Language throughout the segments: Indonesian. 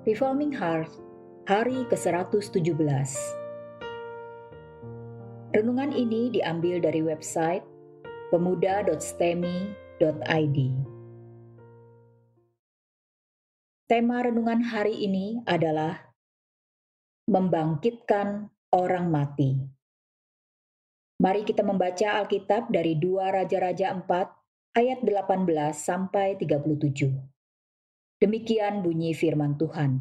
Reforming Heart, hari ke-117. Renungan ini diambil dari website pemuda.stemi.id. Tema renungan hari ini adalah membangkitkan orang mati. Mari kita membaca Alkitab dari 2 Raja-Raja 4 ayat 18 sampai 37. Demikian bunyi firman Tuhan.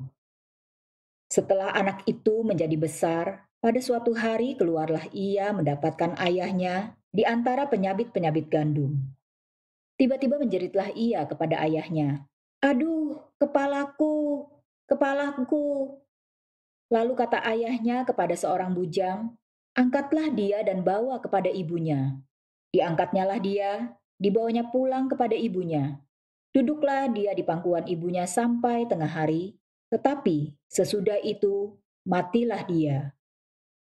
Setelah anak itu menjadi besar, pada suatu hari keluarlah ia mendapatkan ayahnya di antara penyabit-penyabit gandum. Tiba-tiba menjeritlah ia kepada ayahnya, "Aduh, kepalaku, kepalaku!" Lalu kata ayahnya kepada seorang bujang, "Angkatlah dia dan bawa kepada ibunya." Diangkatnyalah dia, dibawanya pulang kepada ibunya. Duduklah dia di pangkuan ibunya sampai tengah hari, tetapi sesudah itu matilah dia.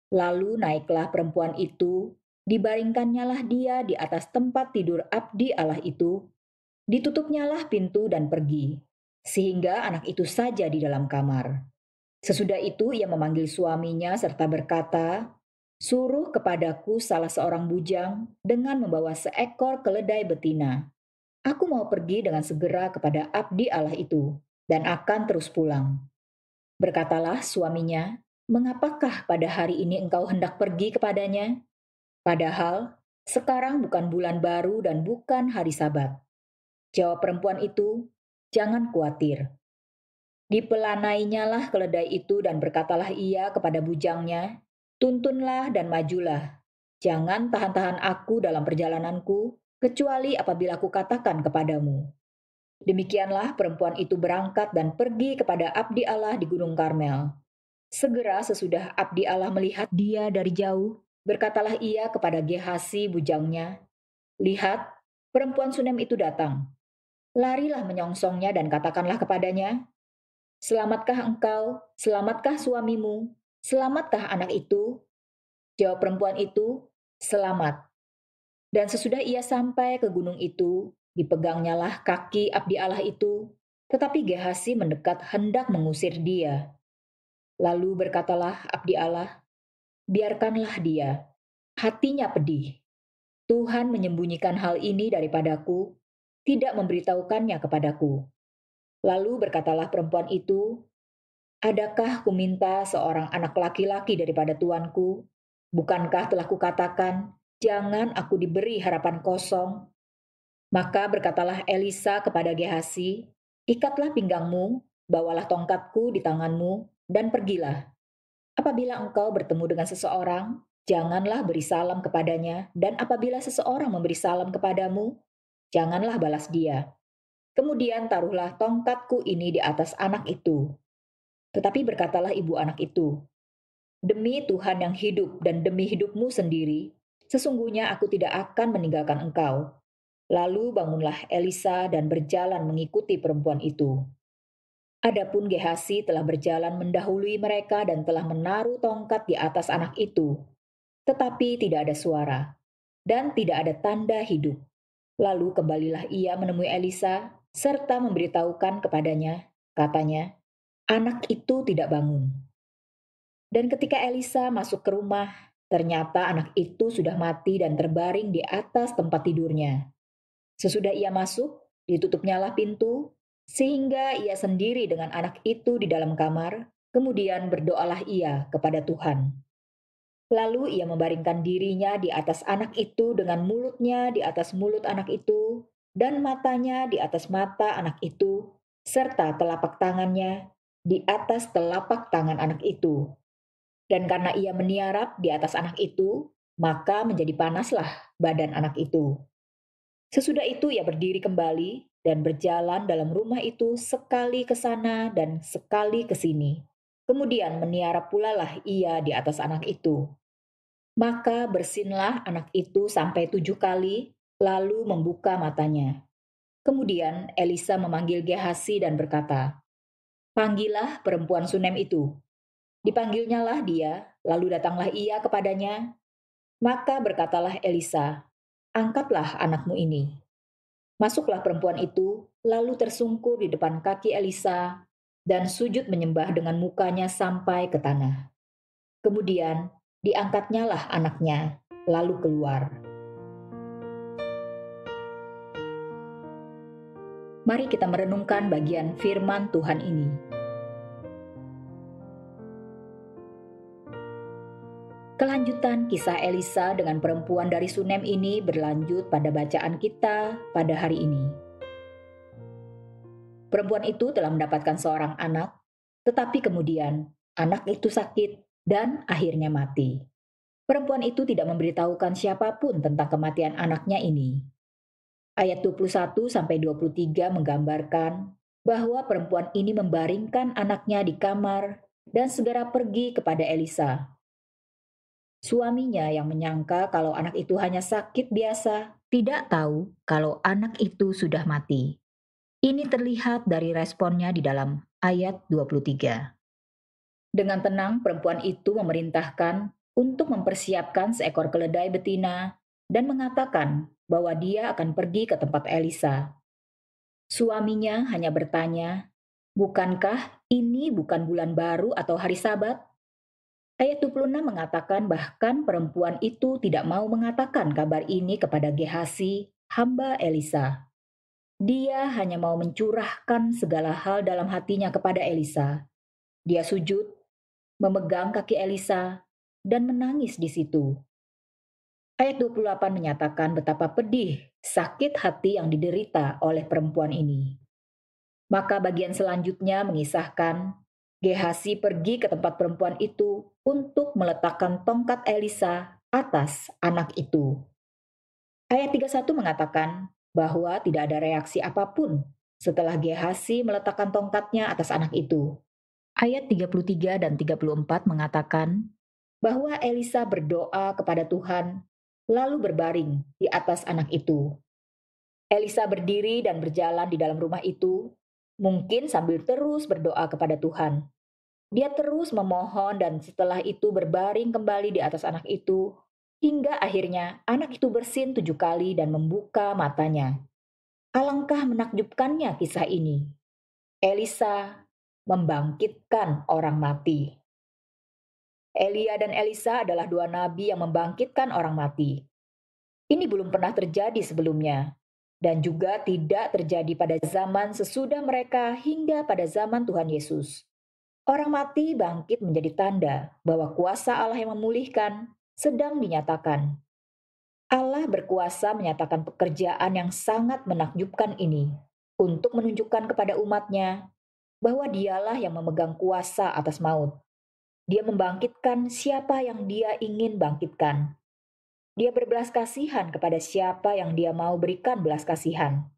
Lalu naiklah perempuan itu, dibaringkannyalah dia di atas tempat tidur abdi Allah itu, ditutupnyalah pintu dan pergi, sehingga anak itu saja di dalam kamar. Sesudah itu ia memanggil suaminya serta berkata, "Suruh kepadaku salah seorang bujang dengan membawa seekor keledai betina. Aku mau pergi dengan segera kepada abdi Allah itu, dan akan terus pulang." Berkatalah suaminya, "Mengapakah pada hari ini engkau hendak pergi kepadanya? Padahal sekarang bukan bulan baru dan bukan hari Sabat." Jawab perempuan itu, "Jangan khawatir." Dipelanainya keledai itu dan berkatalah ia kepada bujangnya, "Tuntunlah dan majulah. Jangan tahan-tahan aku dalam perjalananku, kecuali apabila aku katakan kepadamu." Demikianlah perempuan itu berangkat dan pergi kepada abdi Allah di Gunung Karmel. Segera sesudah abdi Allah melihat dia dari jauh, berkatalah ia kepada Gehasi bujangnya, "Lihat, perempuan Sunem itu datang. Larilah menyongsongnya dan katakanlah kepadanya, 'Selamatkah engkau? Selamatkah suamimu? Selamatkah anak itu?'" Jawab perempuan itu, "Selamat." Dan sesudah ia sampai ke gunung itu, dipegangnyalah kaki abdi Allah itu, tetapi Gehasi mendekat hendak mengusir dia. Lalu berkatalah abdi Allah, "Biarkanlah dia. Hatinya pedih. Tuhan menyembunyikan hal ini daripadaku, tidak memberitahukannya kepadaku." Lalu berkatalah perempuan itu, "Adakah kuminta seorang anak laki-laki daripada tuanku? Bukankah telah kukatakan, jangan aku diberi harapan kosong?" Maka berkatalah Elisa kepada Gehasi, "Ikatlah pinggangmu, bawalah tongkatku di tanganmu, dan pergilah. Apabila engkau bertemu dengan seseorang, janganlah beri salam kepadanya, dan apabila seseorang memberi salam kepadamu, janganlah balas dia. Kemudian taruhlah tongkatku ini di atas anak itu." Tetapi berkatalah ibu anak itu, "Demi Tuhan yang hidup dan demi hidupmu sendiri, sesungguhnya aku tidak akan meninggalkan engkau." Lalu bangunlah Elisa dan berjalan mengikuti perempuan itu. Adapun Gehasi telah berjalan mendahului mereka dan telah menaruh tongkat di atas anak itu. Tetapi tidak ada suara, dan tidak ada tanda hidup. Lalu kembalilah ia menemui Elisa, serta memberitahukan kepadanya, katanya, "Anak itu tidak bangun." Dan ketika Elisa masuk ke rumah, ternyata anak itu sudah mati dan terbaring di atas tempat tidurnya. Sesudah ia masuk, ditutupnyalah pintu, sehingga ia sendiri dengan anak itu di dalam kamar, kemudian berdoalah ia kepada Tuhan. Lalu ia membaringkan dirinya di atas anak itu dengan mulutnya di atas mulut anak itu, dan matanya di atas mata anak itu, serta telapak tangannya di atas telapak tangan anak itu. Dan karena ia meniarap di atas anak itu, maka menjadi panaslah badan anak itu. Sesudah itu ia berdiri kembali dan berjalan dalam rumah itu sekali ke sana dan sekali ke sini. Kemudian meniarap pula lah ia di atas anak itu. Maka bersinlah anak itu sampai 7 kali, lalu membuka matanya. Kemudian Elisa memanggil Gehasi dan berkata, "Panggillah perempuan Sunem itu." Dipanggilnyalah dia, lalu datanglah ia kepadanya. Maka berkatalah Elisa, "Angkatlah anakmu ini." Masuklah perempuan itu, lalu tersungkur di depan kaki Elisa, dan sujud menyembah dengan mukanya sampai ke tanah. Kemudian diangkatnyalah anaknya, lalu keluar. Mari kita merenungkan bagian firman Tuhan ini. Kelanjutan kisah Elisa dengan perempuan dari Sunem ini berlanjut pada bacaan kita pada hari ini. Perempuan itu telah mendapatkan seorang anak, tetapi kemudian anak itu sakit dan akhirnya mati. Perempuan itu tidak memberitahukan siapapun tentang kematian anaknya ini. Ayat 21-23 menggambarkan bahwa perempuan ini membaringkan anaknya di kamar dan segera pergi kepada Elisa. Suaminya yang menyangka kalau anak itu hanya sakit biasa, tidak tahu kalau anak itu sudah mati. Ini terlihat dari responnya di dalam ayat 23. Dengan tenang, perempuan itu memerintahkan untuk mempersiapkan seekor keledai betina dan mengatakan bahwa dia akan pergi ke tempat Elisa. Suaminya hanya bertanya, "Bukankah ini bukan bulan baru atau hari Sabat?" Ayat 26 mengatakan bahkan perempuan itu tidak mau mengatakan kabar ini kepada Gehasi, hamba Elisa. Dia hanya mau mencurahkan segala hal dalam hatinya kepada Elisa. Dia sujud, memegang kaki Elisa, dan menangis di situ. Ayat 28 menyatakan betapa pedih, sakit hati yang diderita oleh perempuan ini. Maka bagian selanjutnya mengisahkan Gehasi pergi ke tempat perempuan itu untuk meletakkan tongkat Elisa atas anak itu. Ayat 31 mengatakan bahwa tidak ada reaksi apapun setelah Gehasi meletakkan tongkatnya atas anak itu. Ayat 33 dan 34 mengatakan bahwa Elisa berdoa kepada Tuhan lalu berbaring di atas anak itu. Elisa berdiri dan berjalan di dalam rumah itu, mungkin sambil terus berdoa kepada Tuhan. Dia terus memohon dan setelah itu berbaring kembali di atas anak itu, hingga akhirnya anak itu bersin 7 kali dan membuka matanya. Alangkah menakjubkannya kisah ini. Elisa membangkitkan orang mati. Elia dan Elisa adalah dua nabi yang membangkitkan orang mati. Ini belum pernah terjadi sebelumnya, dan juga tidak terjadi pada zaman sesudah mereka hingga pada zaman Tuhan Yesus. Orang mati bangkit menjadi tanda bahwa kuasa Allah yang memulihkan sedang dinyatakan. Allah berkuasa menyatakan pekerjaan yang sangat menakjubkan ini untuk menunjukkan kepada umatnya bahwa dialah yang memegang kuasa atas maut. Dia membangkitkan siapa yang dia ingin bangkitkan. Dia berbelas kasihan kepada siapa yang dia mau berikan belas kasihan.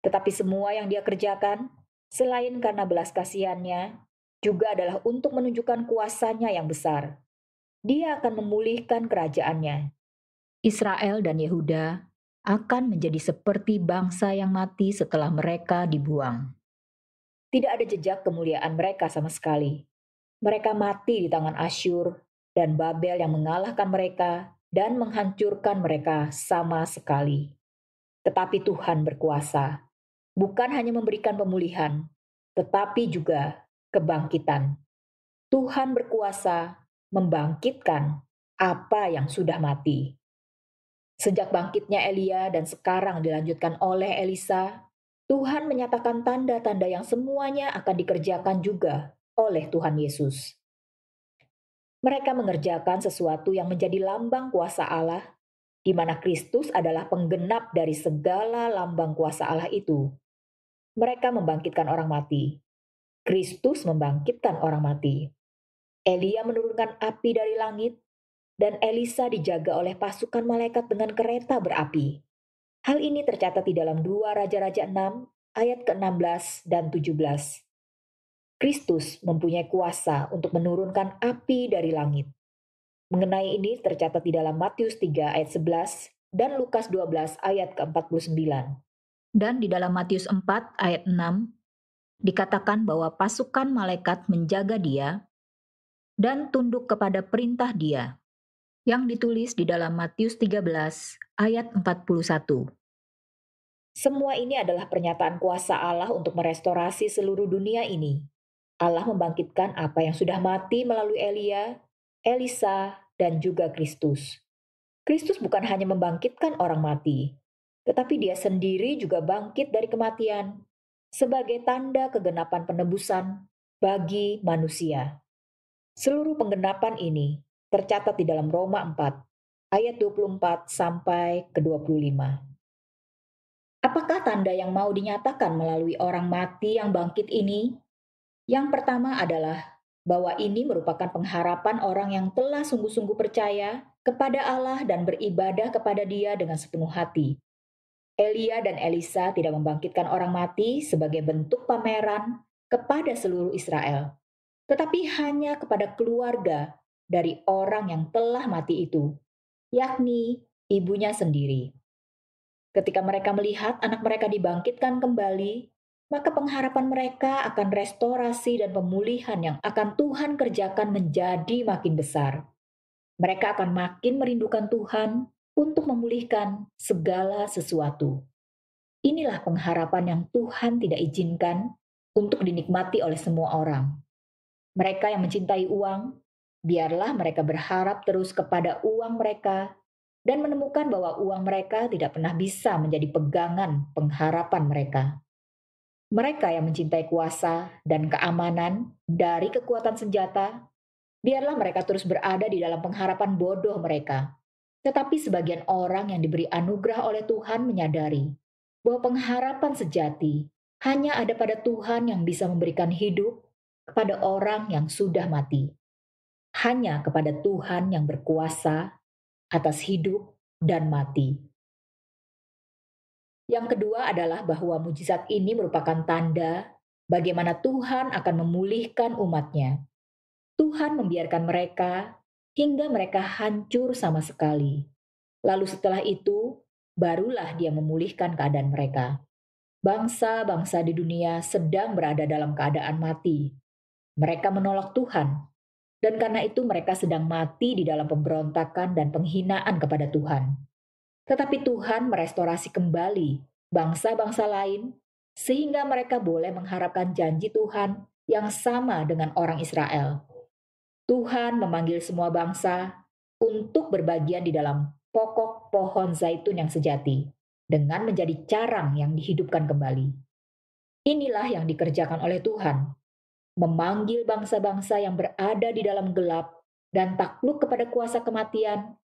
Tetapi semua yang dia kerjakan, selain karena belas kasihannya, juga adalah untuk menunjukkan kuasanya yang besar. Dia akan memulihkan kerajaannya. Israel dan Yehuda akan menjadi seperti bangsa yang mati setelah mereka dibuang. Tidak ada jejak kemuliaan mereka sama sekali. Mereka mati di tangan Asyur dan Babel yang mengalahkan mereka dan menghancurkan mereka sama sekali. Tetapi Tuhan berkuasa, bukan hanya memberikan pemulihan, tetapi juga kebangkitan. Tuhan berkuasa membangkitkan apa yang sudah mati. Sejak bangkitnya Elia dan sekarang dilanjutkan oleh Elisa, Tuhan menyatakan tanda-tanda yang semuanya akan dikerjakan juga oleh Tuhan Yesus. Mereka mengerjakan sesuatu yang menjadi lambang kuasa Allah, di mana Kristus adalah penggenap dari segala lambang kuasa Allah itu. Mereka membangkitkan orang mati. Kristus membangkitkan orang mati. Elia menurunkan api dari langit, dan Elisa dijaga oleh pasukan malaikat dengan kereta berapi. Hal ini tercatat di dalam 2 Raja-Raja 6 ayat ke-16 dan 17. Kristus mempunyai kuasa untuk menurunkan api dari langit. Mengenai ini tercatat di dalam Matius 3 ayat 11 dan Lukas 12 ayat ke-49. Dan di dalam Matius 4 ayat 6 dikatakan bahwa pasukan malaikat menjaga dia dan tunduk kepada perintah dia, yang ditulis di dalam Matius 13 ayat 41. Semua ini adalah pernyataan kuasa Allah untuk merestorasi seluruh dunia ini. Allah membangkitkan apa yang sudah mati melalui Elia, Elisa, dan juga Kristus. Kristus bukan hanya membangkitkan orang mati, tetapi dia sendiri juga bangkit dari kematian sebagai tanda kegenapan penebusan bagi manusia. Seluruh penggenapan ini tercatat di dalam Roma 4 ayat 24 sampai ke 25. Apakah tanda yang mau dinyatakan melalui orang mati yang bangkit ini? Yang pertama adalah bahwa ini merupakan pengharapan orang yang telah sungguh-sungguh percaya kepada Allah dan beribadah kepada Dia dengan sepenuh hati. Elia dan Elisa tidak membangkitkan orang mati sebagai bentuk pameran kepada seluruh Israel, tetapi hanya kepada keluarga dari orang yang telah mati itu, yakni ibunya sendiri. Ketika mereka melihat anak mereka dibangkitkan kembali, maka pengharapan mereka akan restorasi dan pemulihan yang akan Tuhan kerjakan menjadi makin besar. Mereka akan makin merindukan Tuhan untuk memulihkan segala sesuatu. Inilah pengharapan yang Tuhan tidak izinkan untuk dinikmati oleh semua orang. Mereka yang mencintai uang, biarlah mereka berharap terus kepada uang mereka dan menemukan bahwa uang mereka tidak pernah bisa menjadi pegangan pengharapan mereka. Mereka yang mencintai kuasa dan keamanan dari kekuatan senjata, biarlah mereka terus berada di dalam pengharapan bodoh mereka. Tetapi sebagian orang yang diberi anugerah oleh Tuhan menyadari bahwa pengharapan sejati hanya ada pada Tuhan yang bisa memberikan hidup kepada orang yang sudah mati. Hanya kepada Tuhan yang berkuasa atas hidup dan mati. Yang kedua adalah bahwa mujizat ini merupakan tanda bagaimana Tuhan akan memulihkan umatnya. Tuhan membiarkan mereka hingga mereka hancur sama sekali. Lalu setelah itu, barulah dia memulihkan keadaan mereka. Bangsa-bangsa di dunia sedang berada dalam keadaan mati. Mereka menolak Tuhan, dan karena itu mereka sedang mati di dalam pemberontakan dan penghinaan kepada Tuhan. Tetapi Tuhan merestorasi kembali bangsa-bangsa lain, sehingga mereka boleh mengharapkan janji Tuhan yang sama dengan orang Israel. Tuhan memanggil semua bangsa untuk berbagian di dalam pokok pohon zaitun yang sejati, dengan menjadi carang yang dihidupkan kembali. Inilah yang dikerjakan oleh Tuhan, memanggil bangsa-bangsa yang berada di dalam gelap dan takluk kepada kuasa kematian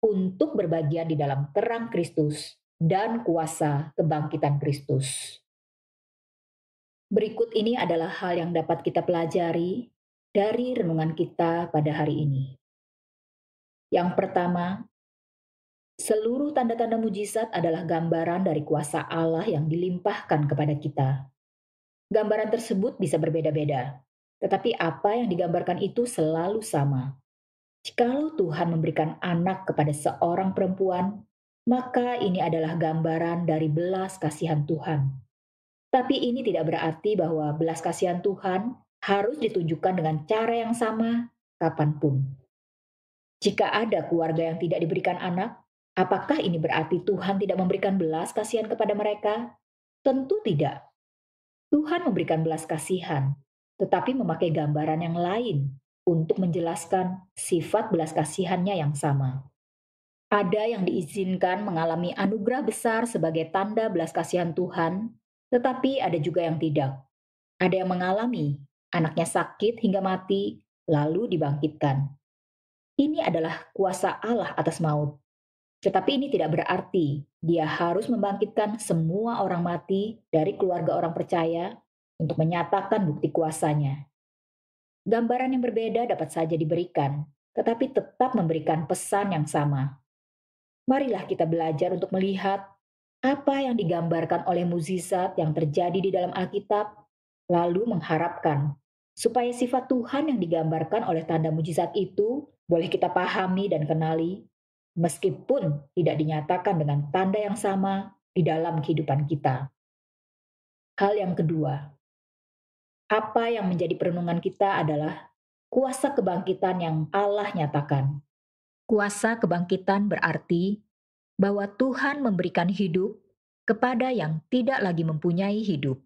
untuk berbagian di dalam terang Kristus dan kuasa kebangkitan Kristus. Berikut ini adalah hal yang dapat kita pelajari dari renungan kita pada hari ini. Yang pertama, seluruh tanda-tanda mujizat adalah gambaran dari kuasa Allah yang dilimpahkan kepada kita. Gambaran tersebut bisa berbeda-beda, tetapi apa yang digambarkan itu selalu sama. Jikalau Tuhan memberikan anak kepada seorang perempuan, maka ini adalah gambaran dari belas kasihan Tuhan. Tapi ini tidak berarti bahwa belas kasihan Tuhan harus ditunjukkan dengan cara yang sama kapanpun. Jika ada keluarga yang tidak diberikan anak, apakah ini berarti Tuhan tidak memberikan belas kasihan kepada mereka? Tentu tidak. Tuhan memberikan belas kasihan, tetapi memakai gambaran yang lain untuk menjelaskan sifat belas kasihannya yang sama. Ada yang diizinkan mengalami anugerah besar sebagai tanda belas kasihan Tuhan, tetapi ada juga yang tidak. Ada yang mengalami anaknya sakit hingga mati, lalu dibangkitkan. Ini adalah kuasa Allah atas maut. Tetapi ini tidak berarti dia harus membangkitkan semua orang mati dari keluarga orang percaya untuk menyatakan bukti kuasanya. Gambaran yang berbeda dapat saja diberikan, tetapi tetap memberikan pesan yang sama. Marilah kita belajar untuk melihat apa yang digambarkan oleh mukjizat yang terjadi di dalam Alkitab, lalu mengharapkan supaya sifat Tuhan yang digambarkan oleh tanda mukjizat itu boleh kita pahami dan kenali, meskipun tidak dinyatakan dengan tanda yang sama di dalam kehidupan kita. Hal yang kedua, apa yang menjadi perenungan kita adalah kuasa kebangkitan yang Allah nyatakan. Kuasa kebangkitan berarti bahwa Tuhan memberikan hidup kepada yang tidak lagi mempunyai hidup.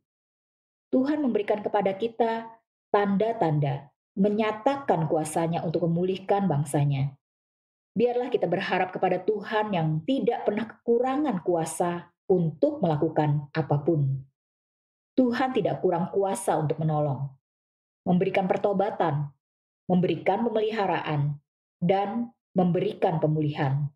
Tuhan memberikan kepada kita tanda-tanda menyatakan kuasanya untuk memulihkan bangsanya. Biarlah kita berharap kepada Tuhan yang tidak pernah kekurangan kuasa untuk melakukan apapun. Tuhan tidak kurang kuasa untuk menolong, memberikan pertobatan, memberikan pemeliharaan, dan memberikan pemulihan.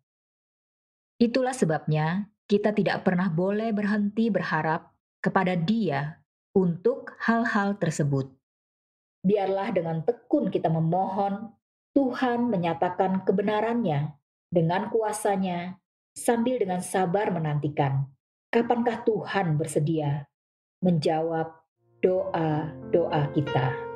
Itulah sebabnya kita tidak pernah boleh berhenti berharap kepada Dia untuk hal-hal tersebut. Biarlah dengan tekun kita memohon, Tuhan menyatakan kebenarannya dengan kuasanya, sambil dengan sabar menantikan. Kapankah Tuhan bersedia menjawab doa-doa kita?